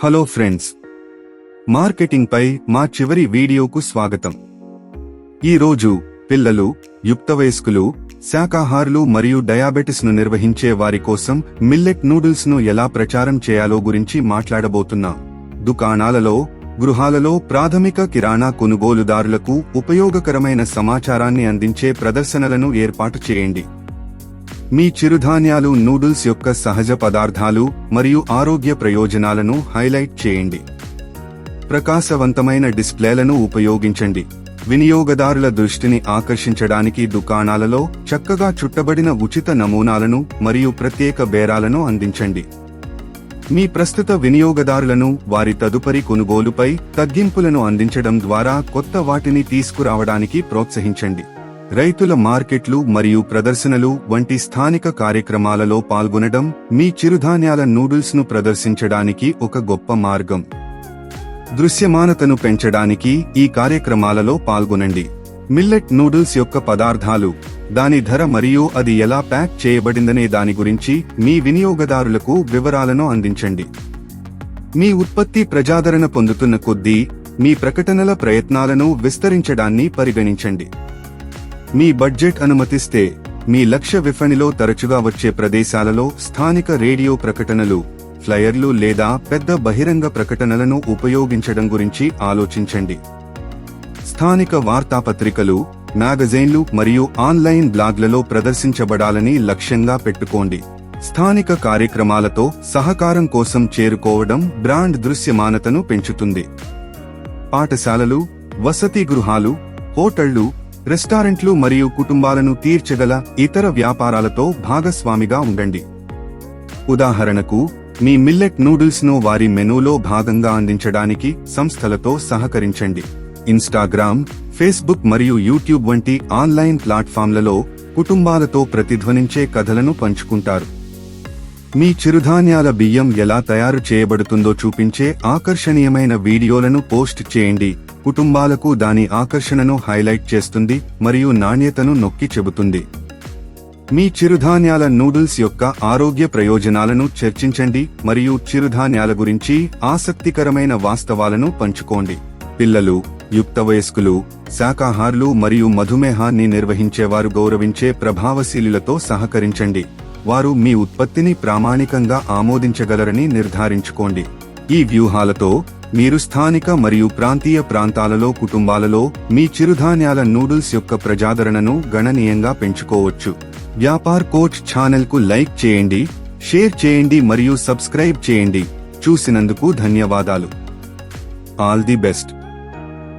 Hello friends, marketing పై మా చివరి వీడియోకు స్వాగతం. ఈరోజు పిల్లలు, యుక్త వయస్కులు, శాకాహారులు మరియు డయాబెటిస్ ను నిర్వహించే వారి కోసం మిల్లెట్ నూడిల్స్ ను ఎలా ప్రచారం చేయాలో గురించి మాట్లాడబోతున్నాం. దుకాణాలలో, గృహాలలో ప్రాథమిక కిరాణా కొనుగోలుదారులకు ఉపయోగకరమైన సమాచారాన్ని అందించే ప్రదర్శనలను ఏర్పాటు చేయండి. మీ చిరుధాన్యాలు నూడిల్స్ యొక్క సహజ పదార్థాలు మరియు ఆరోగ్య ప్రయోజనాలను హైలైట్ చేయండి. ప్రకాశవంతమైన డిస్ప్లేలను ఉపయోగించండి. వినియోగదారుల దృష్టిని ఆకర్షించడానికి దుకాణాలలో చక్కగా చుట్టబడిన ఉచిత నమూనాలను మరియు ప్రత్యేక బేరాలను అందించండి. మీ ప్రస్తుత వినియోగదారులను వారి తదుపరి కొనుగోలుపై తగ్గింపులను అందించడం ద్వారా కొత్త వాటిని తీసుకురావడానికి ప్రోత్సహించండి. రైతుల మార్కెట్లు మరియు ప్రదర్శనలు వంటి స్థానిక కార్యక్రమాలలో పాల్గొనడం మీ చిరుధాన్యాల నూడిల్స్ ను ప్రదర్శించడానికి ఒక గొప్ప మార్గం. దృశ్యమానతను పెంచడానికి ఈ కార్యక్రమాలలో పాల్గొనండి. మిల్లెట్ నూడిల్స్ యొక్క పదార్థాలు, దాని ధర మరియు అది ఎలా ప్యాక్ చేయబడిందనే దాని గురించి మీ వినియోగదారులకు వివరాలను అందించండి. మీ ఉత్పత్తి ప్రజాదరణ పొందుతున్న కొద్దీ మీ ప్రకటనల ప్రయత్నాలను విస్తరించడాన్ని పరిగణించండి. మీ బడ్జెట్ అనుమతిస్తే మీ లక్ష్య విపణిలో తరచుగా వచ్చే ప్రదేశాలలో స్థానిక రేడియో ప్రకటనలు, ఫ్లయర్లు లేదా పెద్ద బహిరంగ ప్రకటనలను ఉపయోగించడం గురించి ఆలోచించండి. స్థానిక వార్తాపత్రికలు, మ్యాగజైన్లు మరియు ఆన్లైన్ బ్లాగ్లలో ప్రదర్శించబడాలని లక్ష్యంగా పెట్టుకోండి. స్థానిక కార్యక్రమాలతో సహకారం కోసం చేరుకోవడం బ్రాండ్ దృశ్యమానతను పెంచుతుంది. పాఠశాలలు, వసతి గృహాలు, హోటళ్లు, రెస్టారెంట్లు మరియు కుటుంబాలను తీర్చగల ఇతర వ్యాపారాలతో భాగస్వామిగా ఉండండి. ఉదాహరణకు, మీ మిల్లెట్ నూడిల్స్ ను వారి మెనూలో భాగంగా అందించడానికి సంస్థలతో సహకరించండి. ఇన్స్టాగ్రామ్, ఫేస్బుక్ మరియు యూట్యూబ్ వంటి ఆన్లైన్ ప్లాట్ఫామ్లలో కుటుంబాలతో ప్రతిధ్వనించే కథలను పంచుకుంటారు. మీ చిరుధాన్యాల బియ్యం ఎలా తయారు చేయబడుతుందో చూపించే ఆకర్షణీయమైన వీడియోలను పోస్ట్ చేయండి. కుటుంబాలకు దాని ఆకర్షణను హైలైట్ చేస్తుంది మరియు నాణ్యతను నొక్కి చెబుతుంది. మీ చిరుధాన్యాల నూడిల్స్ యొక్క ఆరోగ్య ప్రయోజనాలను చర్చించండి మరియు చిరుధాన్యాల గురించి ఆసక్తికరమైన వాస్తవాలను పంచుకోండి. పిల్లలు, యుక్త వయస్కులు, శాకాహారులు మరియు మధుమేహాన్ని నిర్వహించేవారు గౌరవించే ప్రభావశీలులతో సహకరించండి. వారు మీ ఉత్పత్తిని ప్రామాణికంగా ఆమోదించగలరని నిర్ధారించుకోండి. ఈ వ్యూహాలతో మీరు స్థానిక మరియు ప్రాంతీయ ప్రాంతాలలో కుటుంబాలలో మీ చిరుధాన్యాల నూడిల్స్ యొక్క ప్రజాదరణను గణనీయంగా పెంచుకోవచ్చు. వ్యాపార్ కోచ్ ఛానల్కు లైక్ చేయండి, షేర్ చేయండి మరియు సబ్స్క్రైబ్ చేయండి. చూసినందుకు ధన్యవాదాలు. All the best.